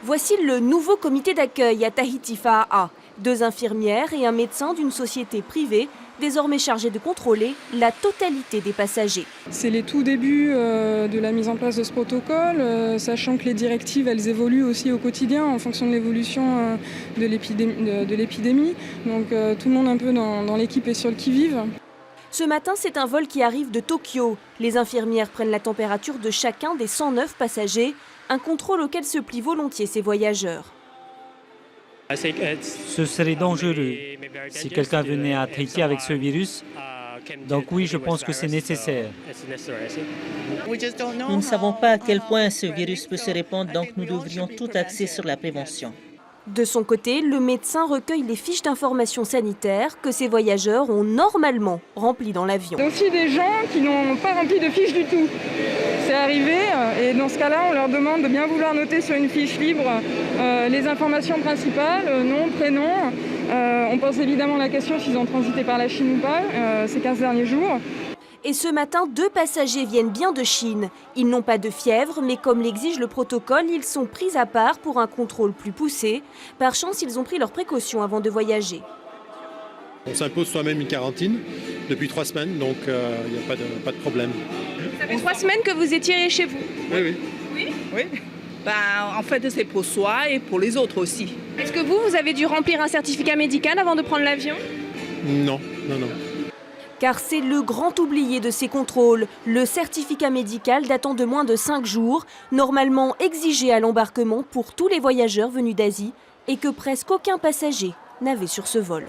Voici le nouveau comité d'accueil à Tahiti Faa'a. 2 infirmières et un médecin d'une société privée, désormais chargés de contrôler la totalité des passagers. C'est les tout débuts de la mise en place de ce protocole, sachant que les directives elles évoluent aussi au quotidien en fonction de l'évolution de l'épidémie. Donc tout le monde un peu dans l'équipe est sur le qui-vive. Ce matin, c'est un vol qui arrive de Tokyo. Les infirmières prennent la température de chacun des 109 passagers, un contrôle auquel se plient volontiers ces voyageurs. Ce serait dangereux si quelqu'un venait à Tahiti avec ce virus. Donc oui, je pense que c'est nécessaire. Nous ne savons pas à quel point ce virus peut se répandre, donc nous devrions tout axer sur la prévention. De son côté, le médecin recueille les fiches d'information sanitaire que ces voyageurs ont normalement remplies dans l'avion. Il y a aussi des gens qui n'ont pas rempli de fiches du tout. C'est arrivé et dans ce cas-là, on leur demande de bien vouloir noter sur une fiche libre les informations principales, nom, prénom. On pose évidemment la question s'ils ont transité par la Chine ou pas ces 15 derniers jours. Et ce matin, 2 passagers viennent bien de Chine. Ils n'ont pas de fièvre, mais comme l'exige le protocole, ils sont pris à part pour un contrôle plus poussé. Par chance, ils ont pris leurs précautions avant de voyager. On s'impose soi-même une quarantaine depuis 3 semaines, donc il n'y a pas de problème. Ça fait 3 semaines que vous étiez chez vous? Oui. Oui. En fait, c'est pour soi et pour les autres aussi. Est-ce que vous avez dû remplir un certificat médical avant de prendre l'avion? Non. Car c'est le grand oublié de ces contrôles, le certificat médical datant de moins de 5 jours, normalement exigé à l'embarquement pour tous les voyageurs venus d'Asie et que presque aucun passager n'avait sur ce vol.